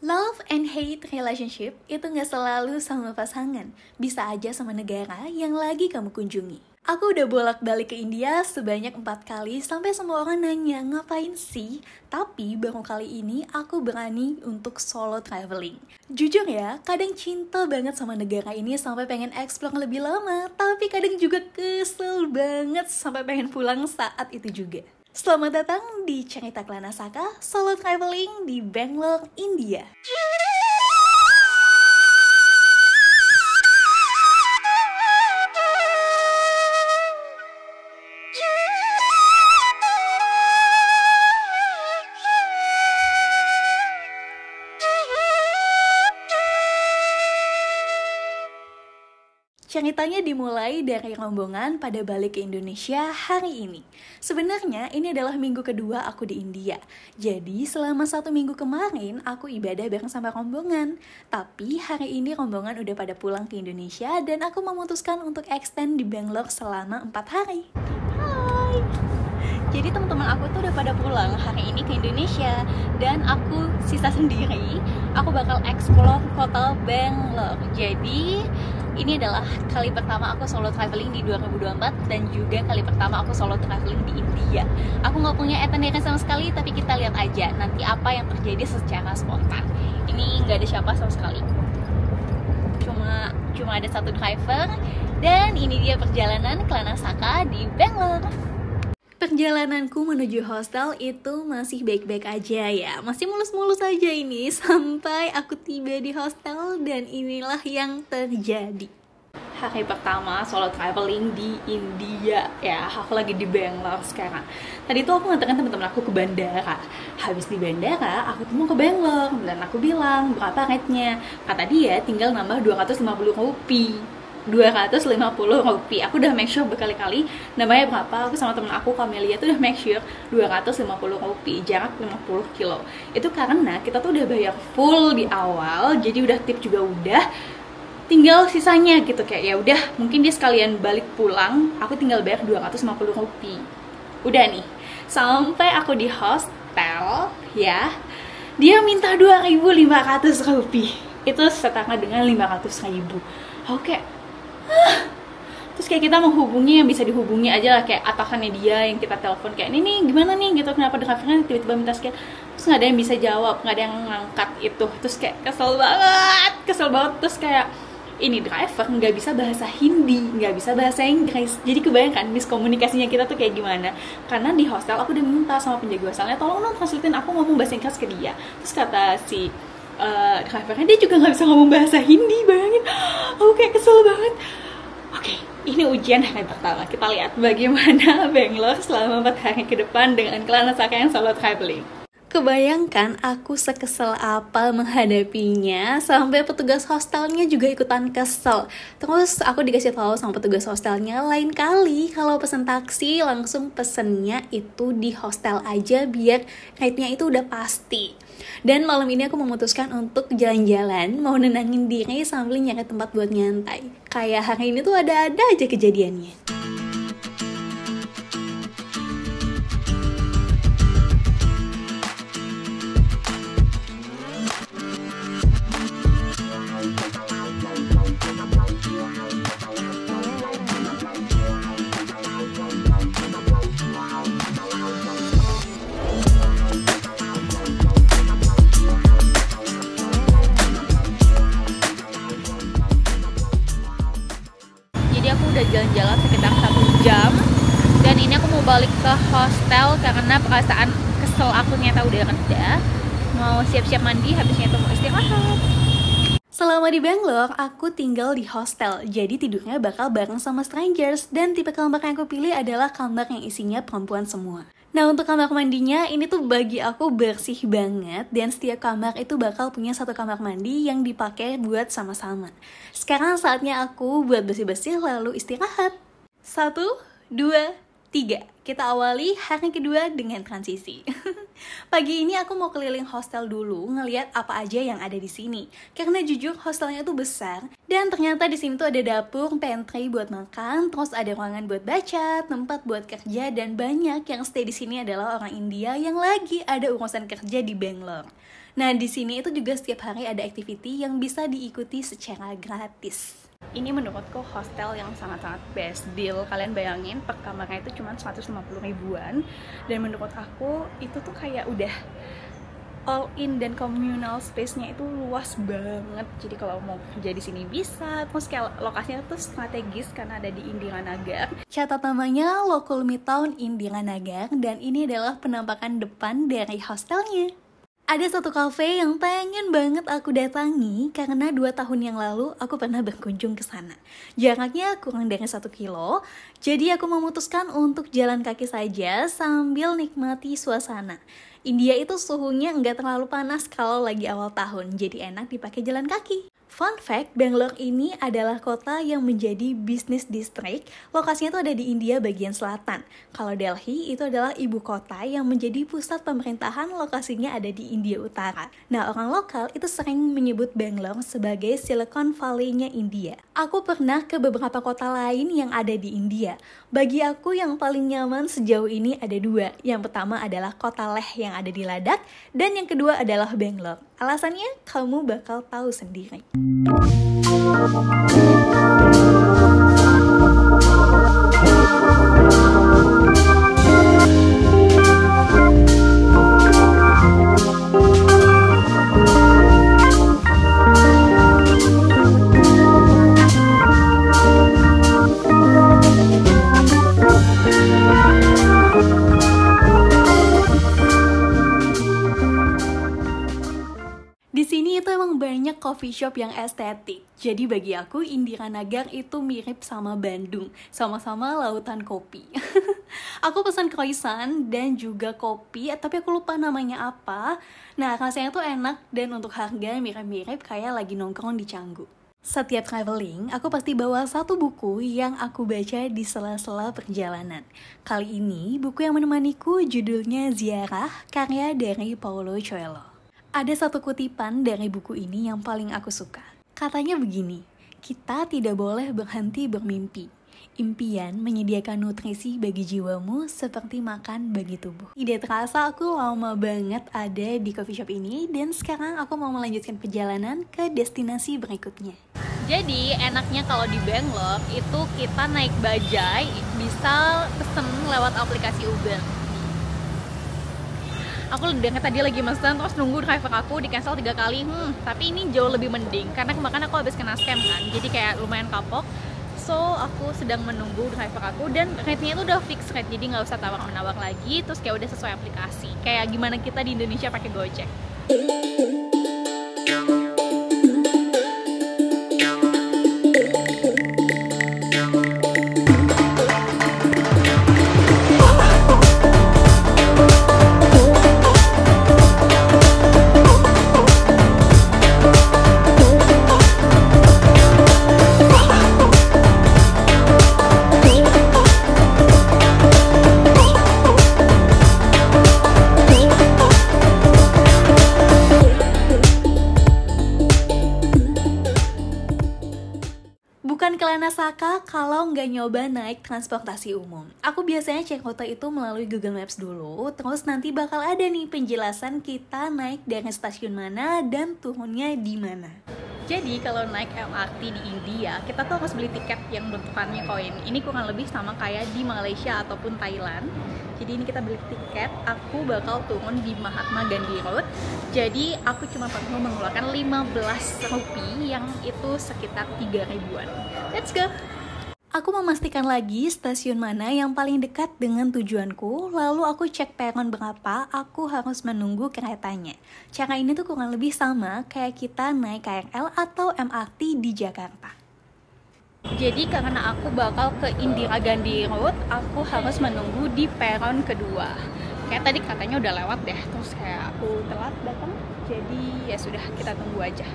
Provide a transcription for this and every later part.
Love and hate relationship itu nggak selalu sama pasangan, bisa aja sama negara yang lagi kamu kunjungi. Aku udah bolak-balik ke India sebanyak 4 kali sampai semua orang nanya ngapain sih? Tapi baru kali ini aku berani untuk solo traveling. Jujur ya, kadang cinta banget sama negara ini sampai pengen explore lebih lama, tapi kadang juga kesel banget sampai pengen pulang saat itu juga. Selamat datang di Cerita Kelana Saka, solo traveling di Bangalore, India. Ceritanya dimulai dari rombongan pada balik ke Indonesia hari ini. Sebenarnya ini adalah minggu kedua aku di India. Jadi selama 1 minggu kemarin aku ibadah bareng sama rombongan. Tapi hari ini rombongan udah pada pulang ke Indonesia dan aku memutuskan untuk extend di Bangalore selama 4 hari. Hai! Jadi teman-teman aku tuh udah pada pulang hari ini ke Indonesia dan aku sisa sendiri. Aku bakal explore kota Bangalore. Jadi ini adalah kali pertama aku solo traveling di 2024 dan juga kali pertama aku solo traveling di India. Aku nggak punya itinerary sama sekali, tapi kita lihat aja nanti apa yang terjadi secara spontan. Ini nggak ada siapa sama sekali. Cuma ada satu driver dan ini dia perjalanan Kelana Saka di Bangalore. Perjalananku menuju hostel itu masih baik-baik aja ya. Masih mulus-mulus aja ini sampai aku tiba di hostel dan inilah yang terjadi. Hari pertama solo traveling di India ya. Aku lagi di Bangalore sekarang. Tadi tuh aku nganterin teman-teman aku ke bandara. Habis di bandara aku tuh mau ke Bangalore dan aku bilang berapa rate-nya. Kata dia tinggal nambah 250 rupiah. 250 rupiah. Aku udah make sure berkali-kali namanya berapa. Aku sama temen aku Camelia tuh udah make sure 250 rupiah, jarak 50 kilo. Itu karena kita tuh udah bayar full di awal, jadi udah tip juga udah, tinggal sisanya gitu. Kayak ya udah, mungkin dia sekalian balik pulang, aku tinggal bayar 250 rupiah. Udah nih, sampai aku di hostel ya, dia minta 2.500 rupiah. Itu setara dengan 500.000. Oke. Terus kayak kita menghubungi yang bisa dihubungi aja lah, kayak atasannya dia yang kita telepon kayak ini gimana nih gitu, kenapa drivernya tiba-tiba minta sekian, terus nggak ada yang bisa jawab, nggak ada yang ngangkat itu. Terus kayak kesel banget. Terus kayak ini driver nggak bisa bahasa Hindi, nggak bisa bahasa Inggris. Jadi kebayangkan miskomunikasinya kita tuh kayak gimana. Karena di hostel aku udah minta sama penjaga hostelnya tolong dong translatein aku ngomong bahasa Inggris ke dia. Terus kata si drivernya dia juga nggak bisa ngomong bahasa Hindi. Bayangin, aku kayak kesel banget. Oke, ini ujian hari pertama. Kita lihat bagaimana Bangalore selama 4 hari ke depan dengan Kelana Saka yang solo traveling. Kebayangkan aku sekesel apa menghadapinya, sampai petugas hostelnya juga ikutan kesel. Terus aku dikasih tahu sama petugas hostelnya, lain kali kalau pesen taksi langsung pesennya itu di hostel aja biar rate-nya itu udah pasti. Dan malam ini aku memutuskan untuk jalan-jalan, mau nenangin diri sambil nyari tempat buat nyantai. Kayak hari ini tuh ada-ada aja kejadiannya. Jalan-jalan sekitar 1 jam dan ini aku mau balik ke hostel karena perasaan kesel aku nyata udah reda. Mau siap-siap mandi, habisnya itu mau istirahat. Selama di Bangalore, aku tinggal di hostel, jadi tidurnya bakal bareng sama strangers dan tipe kamar yang aku pilih adalah kamar yang isinya perempuan semua. Nah, untuk kamar mandinya ini tuh bagi aku bersih banget dan setiap kamar itu bakal punya satu kamar mandi yang dipakai buat sama-sama. Sekarang saatnya aku buat bersih-bersih lalu istirahat. 1, 2, 3. Kita awali hari kedua dengan transisi. Pagi ini aku mau keliling hostel dulu, ngeliat apa aja yang ada di sini. Karena jujur hostelnya tuh besar dan ternyata di sini tuh ada dapur, pantry buat makan, terus ada ruangan buat baca, tempat buat kerja, dan banyak yang stay di sini adalah orang India yang lagi ada urusan kerja di Bangalore. Nah, di sini itu juga setiap hari ada activity yang bisa diikuti secara gratis. Ini menurutku hostel yang sangat-sangat best deal. Kalian bayangin per kamarnya itu cuma 150 ribuan. Dan menurut aku itu tuh kayak udah all in, dan communal space-nya itu luas banget. Jadi kalau mau kerja di sini bisa. Terus kayak lokasinya tuh strategis karena ada di Indiranagar. Catat namanya Local Midtown Indiranagar, dan ini adalah penampakan depan dari hostelnya. Ada satu cafe yang pengen banget aku datangi karena 2 tahun yang lalu aku pernah berkunjung ke sana. Jaraknya kurang dari 1 kilo, jadi aku memutuskan untuk jalan kaki saja sambil nikmati suasana. India itu suhunya nggak terlalu panas kalau lagi awal tahun, jadi enak dipakai jalan kaki. Fun fact, Bangalore ini adalah kota yang menjadi business district. Lokasinya tuh ada di India bagian selatan. Kalau Delhi itu adalah ibu kota yang menjadi pusat pemerintahan, lokasinya ada di India Utara. Nah, orang lokal itu sering menyebut Bangalore sebagai Silicon Valley-nya India. Aku pernah ke beberapa kota lain yang ada di India. Bagi aku yang paling nyaman sejauh ini ada 2. Yang pertama adalah kota Leh yang ada di Ladakh, dan yang kedua adalah Bangalore. Alasannya kamu bakal tahu sendiri. Di sini itu emang banyak coffee shop yang estetik. Jadi bagi aku Indiranagar itu mirip sama Bandung, sama-sama lautan kopi. Aku pesan croissant dan juga kopi, tapi aku lupa namanya apa. Nah, rasanya tuh enak dan untuk harga mirip-mirip kayak lagi nongkrong di Canggu. Setiap traveling, aku pasti bawa satu buku yang aku baca di sela-sela perjalanan. Kali ini, buku yang menemaniku judulnya Ziarah, karya dari Paulo Coelho. Ada satu kutipan dari buku ini yang paling aku suka. Katanya begini, kita tidak boleh berhenti bermimpi. Impian menyediakan nutrisi bagi jiwamu seperti makan bagi tubuh. Tidak terasa aku lama banget ada di coffee shop ini, dan sekarang aku mau melanjutkan perjalanan ke destinasi berikutnya. Jadi enaknya kalau di Bangalore itu kita naik bajai bisa pesen lewat aplikasi Uber. Aku dengar tadi lagi mesen, terus nunggu driver aku di cancel 3 kali. Tapi ini jauh lebih mending karena kemarin aku habis kena scam kan, jadi kayak lumayan kapok. So aku sedang menunggu driver aku, dan rate-nya itu udah fix rate, jadi nggak usah tawar-menawar lagi. Terus kayak udah sesuai aplikasi, kayak gimana kita di Indonesia pakai Gojek. Bukan kelana saka kalau nggak nyoba naik transportasi umum. Aku biasanya cek rute itu melalui Google Maps dulu, terus nanti bakal ada nih penjelasan kita naik dari stasiun mana dan turunnya di mana. Jadi kalau naik MRT di India, kita tuh harus beli tiket yang bentukannya koin. Ini kurang lebih sama kayak di Malaysia ataupun Thailand. Jadi ini kita beli tiket, aku bakal turun di Mahatma Gandhi Road. Jadi aku cuma perlu mengeluarkan 15 rupiah, yang itu sekitar 3 ribuan. Let's go! Aku memastikan lagi stasiun mana yang paling dekat dengan tujuanku, lalu aku cek peron berapa aku harus menunggu keretanya. Cara ini tuh kurang lebih sama kayak kita naik KRL atau MRT di Jakarta. Jadi karena aku bakal ke Indira Gandhi Road, aku harus menunggu di peron kedua. Kayak tadi katanya udah lewat deh, terus kayak aku telat datang, jadi ya sudah, kita tunggu aja.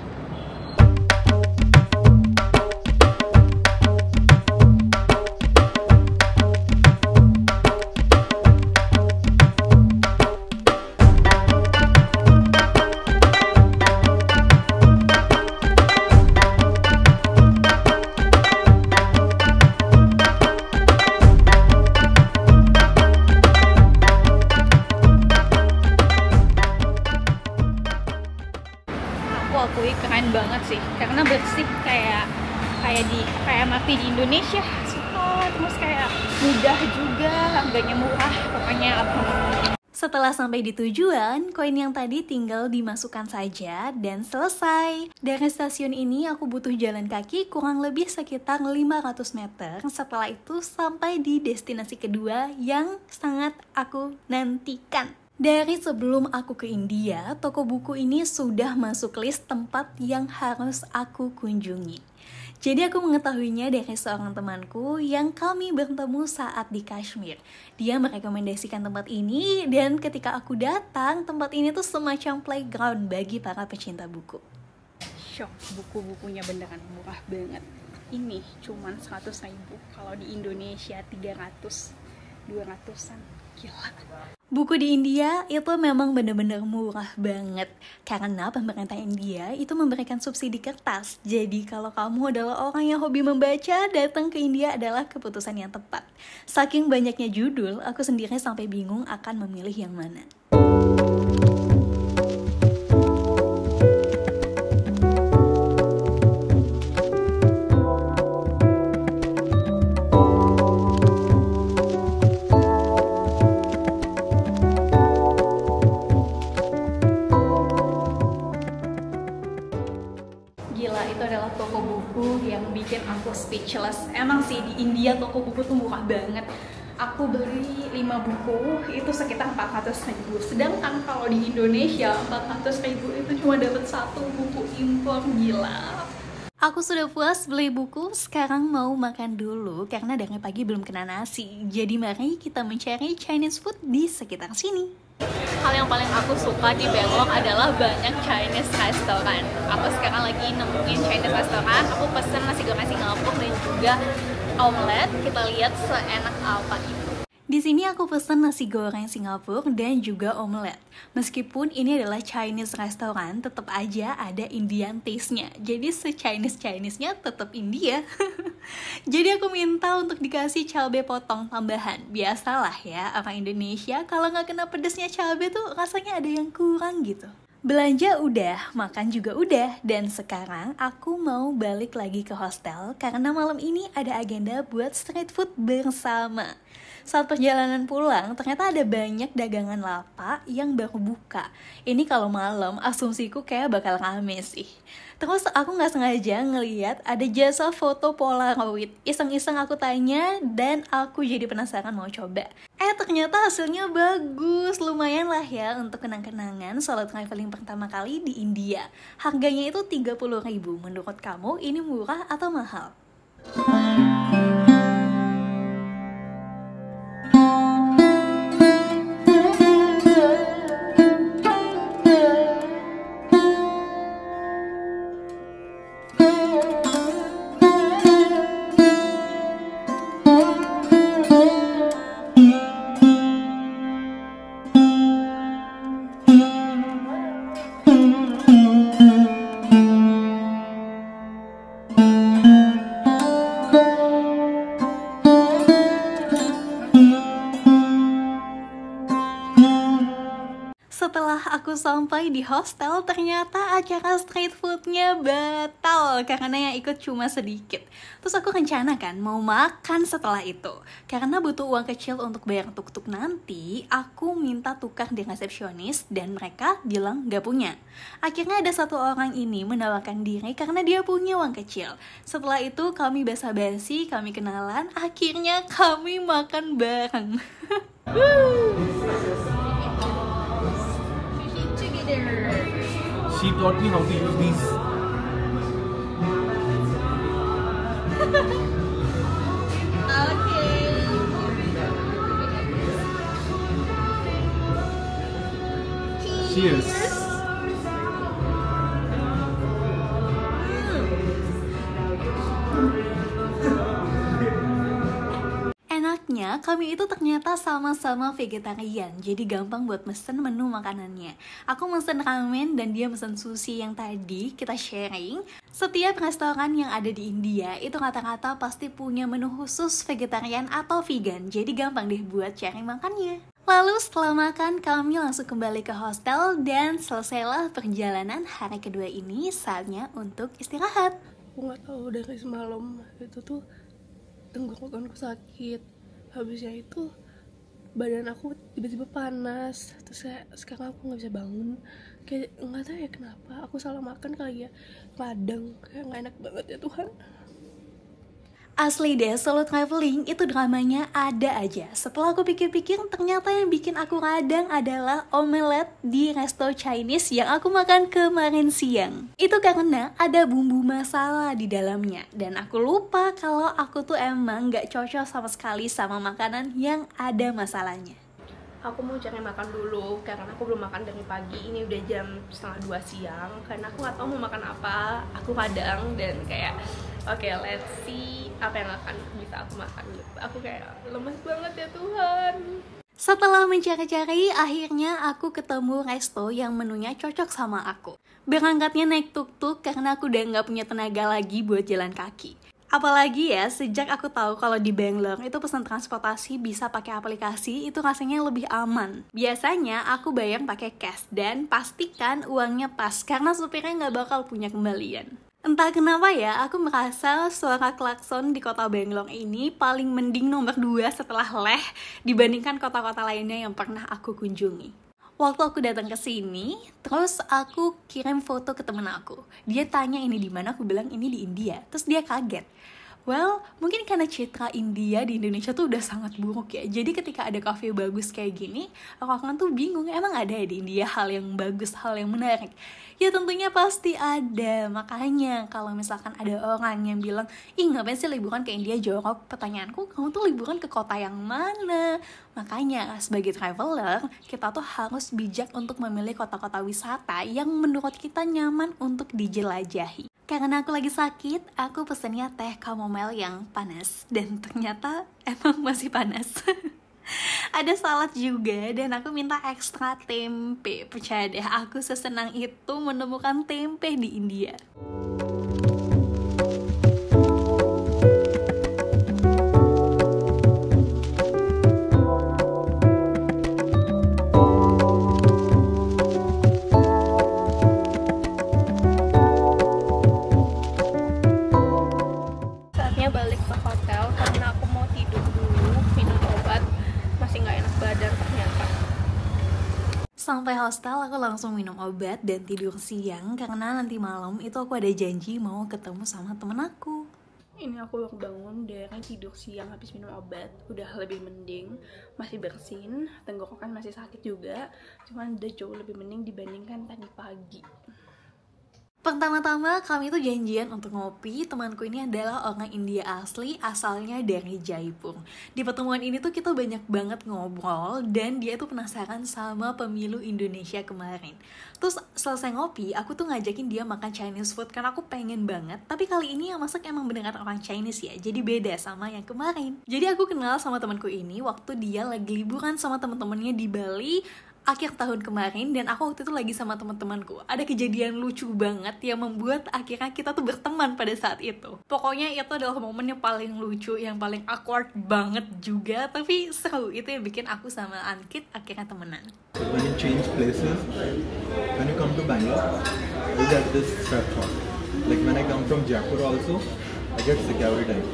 aku akui keren banget sih, karena bersih kayak MRT di Indonesia. Suka, terus kayak mudah juga, harganya murah, pokoknya apa. Setelah sampai di tujuan, koin yang tadi tinggal dimasukkan saja dan selesai. Dari stasiun ini aku butuh jalan kaki kurang lebih sekitar 500 meter. Setelah itu sampai di destinasi kedua yang sangat aku nantikan. Dari sebelum aku ke India, toko buku ini sudah masuk list tempat yang harus aku kunjungi. Jadi aku mengetahuinya dari seorang temanku yang kami bertemu saat di Kashmir. Dia merekomendasikan tempat ini dan ketika aku datang, tempat ini tuh semacam playground bagi para pecinta buku. Shock, buku-bukunya beneran murah banget. Ini cuman 100.000, kalau di Indonesia 200-an. Gila. Buku di India itu memang benar-benar murah banget karena pemerintah India itu memberikan subsidi kertas. Jadi kalau kamu adalah orang yang hobi membaca, datang ke India adalah keputusan yang tepat. Saking banyaknya judul, aku sendiri sampai bingung akan memilih yang mana. Toko buku yang bikin aku speechless. Emang sih di India toko buku tuh murah banget. Aku beli 5 buku itu sekitar 400.000. Sedangkan kalau di Indonesia 400.000 itu cuma dapat 1 buku impor. Gila. Aku sudah puas beli buku, sekarang mau makan dulu karena dari pagi belum kena nasi. Jadi mari kita mencari Chinese food di sekitar sini. Hal yang paling aku suka di Bangkok adalah banyak Chinese restoran. Aku sekarang lagi nemuin Chinese restoran. Aku pesen nasi goreng Singapura dan juga omelet. Kita lihat seenak apa itu. Di sini aku pesen nasi goreng Singapura dan juga omelet. Meskipun ini adalah Chinese restoran, tetap aja ada Indian taste-nya. Jadi se-Chinese-Chinese-nya tetap India. Jadi aku minta untuk dikasih cabai potong tambahan. Biasalah ya, orang Indonesia kalau nggak kena pedesnya cabai tuh rasanya ada yang kurang gitu. Belanja udah, makan juga udah, dan sekarang aku mau balik lagi ke hostel karena malam ini ada agenda buat street food bersama. Saat perjalanan pulang, ternyata ada banyak dagangan lapak yang baru buka. Ini kalau malam, asumsiku kayak bakal rame sih. Terus aku gak sengaja ngeliat ada jasa foto Polaroid. Iseng-iseng aku tanya dan aku jadi penasaran mau coba. Ternyata hasilnya bagus. Lumayan lah ya untuk kenang-kenangan solo traveling pertama kali di India. Harganya itu 30.000. Menurut kamu ini murah atau mahal? Setelah aku sampai di hostel, ternyata acara street foodnya batal karena yang ikut cuma sedikit. Terus aku rencana kan mau makan setelah itu. Karena butuh uang kecil untuk bayar tuk-tuk nanti, aku minta tukar di resepsionis dan mereka bilang gak punya. Akhirnya ada satu orang ini menawarkan diri karena dia punya uang kecil. Setelah itu kami basa-basi, kami kenalan, akhirnya kami makan bareng. She taught me how to use these. Okay. Cheers. Enaknya, kami itu ternyata sama-sama vegetarian, jadi gampang buat mesen menu makanannya. Aku mesen ramen dan dia mesen sushi yang tadi kita sharing. Setiap restoran yang ada di India itu rata-rata pasti punya menu khusus vegetarian atau vegan, jadi gampang deh buat cari makannya. Lalu setelah makan, kami langsung kembali ke hostel dan selesailah perjalanan hari kedua ini, saatnya untuk istirahat. Aku nggak tahu dari semalam itu tuh tenggorokanku sakit, habisnya itu badan aku tiba-tiba panas, terus kayak sekarang aku nggak bisa bangun, kayak nggak tahu ya kenapa, aku salah makan kali ya, radang, kayak nggak enak banget ya Tuhan. Asli deh, solo traveling itu dramanya ada aja. Setelah aku pikir-pikir, ternyata yang bikin aku radang adalah omelet di resto Chinese yang aku makan kemarin siang. Itu karena ada bumbu masala di dalamnya. Dan aku lupa kalau aku tuh emang gak cocok sama sekali sama makanan yang ada masalahnya. Aku mau cari makan dulu, karena aku belum makan dari pagi. Ini udah jam 1:30 siang, karena aku nggak tahu mau makan apa. Aku kadang dan kayak oke, let's see apa yang akan bisa aku makan. Aku kayak lemes banget ya Tuhan. Setelah mencari-cari, akhirnya aku ketemu resto yang menunya cocok sama aku. Berangkatnya naik tuk-tuk karena aku udah gak punya tenaga lagi buat jalan kaki. Apalagi ya, sejak aku tahu kalau di Bangalore itu pesan transportasi bisa pakai aplikasi, itu rasanya lebih aman. Biasanya aku bayar pakai cash dan pastikan uangnya pas karena supirnya nggak bakal punya kembalian. Entah kenapa ya, aku merasa suara klakson di kota Bangalore ini paling mending nomor 2 setelah Leh dibandingkan kota-kota lainnya yang pernah aku kunjungi. Waktu aku datang ke sini, terus aku kirim foto ke temen aku. Dia tanya ini di mana, aku bilang ini di India. Terus dia kaget. Well, mungkin karena citra India di Indonesia tuh udah sangat buruk ya. Jadi ketika ada kafe bagus kayak gini, orang-orang tuh bingung, emang ada ya di India hal yang bagus, hal yang menarik? Ya tentunya pasti ada. Makanya kalau misalkan ada orang yang bilang, ih ngapain sih liburan ke India jorok? Pertanyaanku, kamu tuh liburan ke kota yang mana? Makanya sebagai traveler, kita tuh harus bijak untuk memilih kota-kota wisata yang menurut kita nyaman untuk dijelajahi. Karena aku lagi sakit, aku pesennya teh chamomile yang panas. Dan ternyata emang masih panas. Ada salad juga dan aku minta ekstra tempe. Percaya deh, aku sesenang itu menemukan tempe di India. Balik ke hotel karena aku mau tidur dulu, minum obat, masih nggak enak badan ternyata. Sampai hostel aku langsung minum obat dan tidur siang karena nanti malam itu aku ada janji mau ketemu sama temen aku. Ini aku baru bangun dari tidur siang habis minum obat, udah lebih mending, masih bersin, tenggorokan masih sakit juga, cuman udah jauh lebih mending dibandingkan tadi pagi. Pertama-tama kami tuh janjian untuk ngopi. Temanku ini adalah orang India asli, asalnya dari Jaipur. Di pertemuan ini tuh kita banyak banget ngobrol dan dia tuh penasaran sama pemilu Indonesia kemarin. Terus selesai ngopi, aku tuh ngajakin dia makan Chinese food karena aku pengen banget. Tapi kali ini yang masak emang beneran orang Chinese ya, jadi beda sama yang kemarin. Jadi aku kenal sama temanku ini waktu dia lagi liburan sama teman-temannya di Bali akhir tahun kemarin, dan aku waktu itu lagi sama teman-temanku. Ada kejadian lucu banget yang membuat akhirnya kita tuh berteman pada saat itu. Pokoknya itu adalah momen yang paling lucu, yang paling awkward banget juga, tapi seru. Itu yang bikin aku sama Ankit akhirnya temenan. When you change places, when you come to Bangalore, you get this stress thought. Like when I come from Jaipur also, I get security time.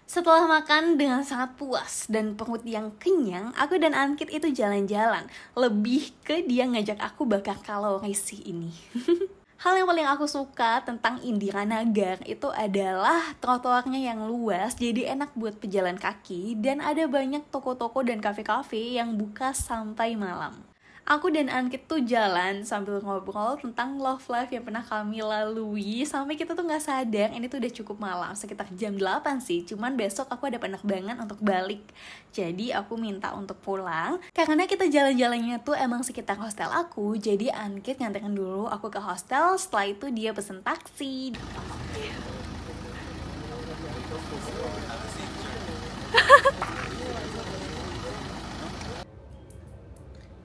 Setelah makan dengan sangat puas dan perut yang kenyang, aku dan Ankit itu jalan-jalan. Lebih ke dia ngajak aku bakar kalori sih ini. Hal yang paling aku suka tentang Indiranagar itu adalah trotoarnya yang luas, jadi enak buat pejalan kaki, dan ada banyak toko-toko dan kafe-kafe yang buka sampai malam. Aku dan Ankit tuh jalan sambil ngobrol tentang love life yang pernah kami lalui sampai kita tuh gak sadar ini tuh udah cukup malam, sekitar jam 8 sih. Cuman besok aku ada penerbangan untuk balik, jadi aku minta untuk pulang. Karena kita jalan-jalannya tuh emang sekitar hostel aku, jadi Ankit nganterin dulu aku ke hostel. Setelah itu dia pesen taksi.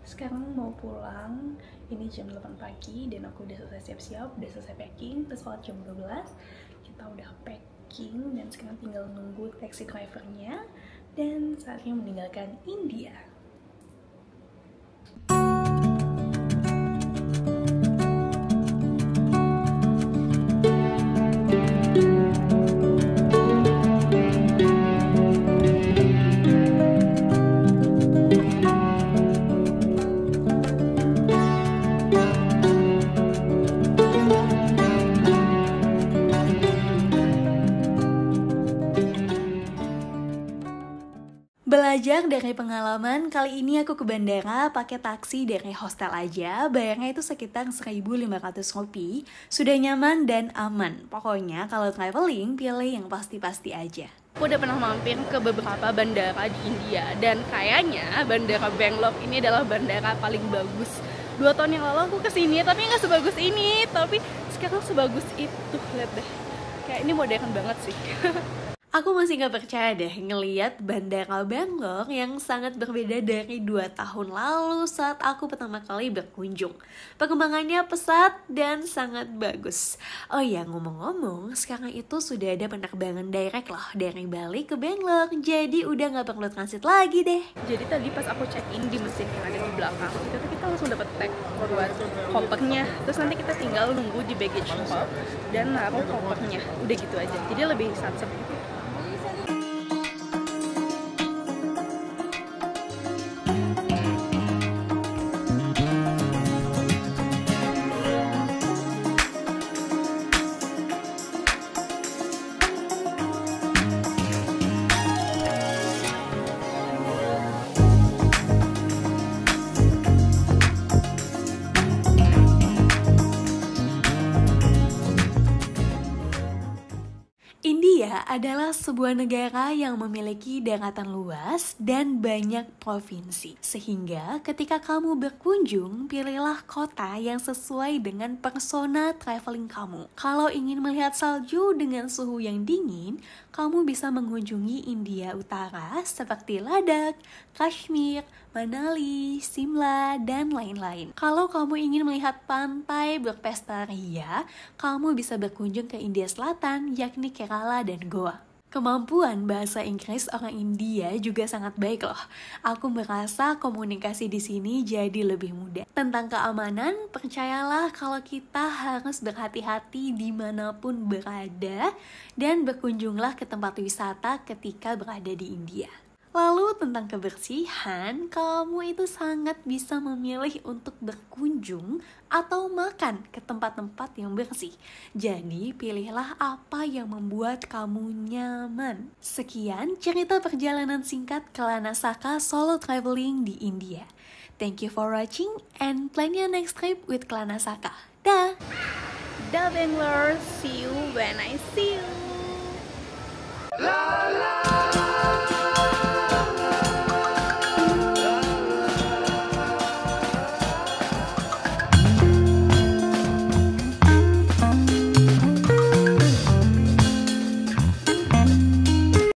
Sekarang mau pulang, ini jam 8 pagi dan aku udah selesai siap-siap, udah selesai packing, pesawat jam 12. Kita udah packing dan sekarang tinggal nunggu taxi drivernya. dan saatnya meninggalkan India. Belajar dari pengalaman, kali ini aku ke bandara pakai taksi dari hostel aja. Bayarnya itu sekitar 1.500 rupiah. Sudah nyaman dan aman. Pokoknya kalau traveling, pilih yang pasti-pasti aja. Aku udah pernah mampir ke beberapa bandara di India, dan kayaknya bandara Bangalore ini adalah bandara paling bagus. 2 tahun yang lalu aku kesini, tapi nggak sebagus ini. Tapi sekarang sebagus itu, lihat deh. Kayak ini modern banget sih. Aku masih gak percaya deh ngeliat bandara Bangalore yang sangat berbeda dari 2 tahun lalu saat aku pertama kali berkunjung. Perkembangannya pesat dan sangat bagus. Oh ya, ngomong-ngomong, sekarang itu sudah ada penerbangan direct loh dari Bali ke Bangalore. Jadi udah gak perlu transit lagi deh. Jadi tadi pas aku check-in di mesin yang ada di belakang, kita langsung dapat tag buat kopernya. Terus nanti kita tinggal nunggu di baggage hall dan naruh kopernya. Udah gitu aja. Jadi lebih satset gitu. India adalah sebuah negara yang memiliki daratan luas dan banyak provinsi. Sehingga ketika kamu berkunjung, pilihlah kota yang sesuai dengan persona traveling kamu. Kalau ingin melihat salju dengan suhu yang dingin, kamu bisa mengunjungi India Utara seperti Ladakh, Kashmir, Manali, Simla, dan lain-lain. Kalau kamu ingin melihat pantai berpesta ria, kamu bisa berkunjung ke India Selatan, yakni Kerala dan Goa. Kemampuan bahasa Inggris orang India juga sangat baik loh. Aku merasa komunikasi di sini jadi lebih mudah. Tentang keamanan, percayalah kalau kita harus berhati-hati dimanapun berada dan berkunjunglah ke tempat wisata ketika berada di India. Lalu tentang kebersihan, kamu itu sangat bisa memilih untuk berkunjung atau makan ke tempat-tempat yang bersih. Jadi pilihlah apa yang membuat kamu nyaman. Sekian cerita perjalanan singkat Klanasaka solo traveling di India. Thank you for watching and plan your next trip with Klanasaka. Dah! Dah Bangalore, see you when I see you.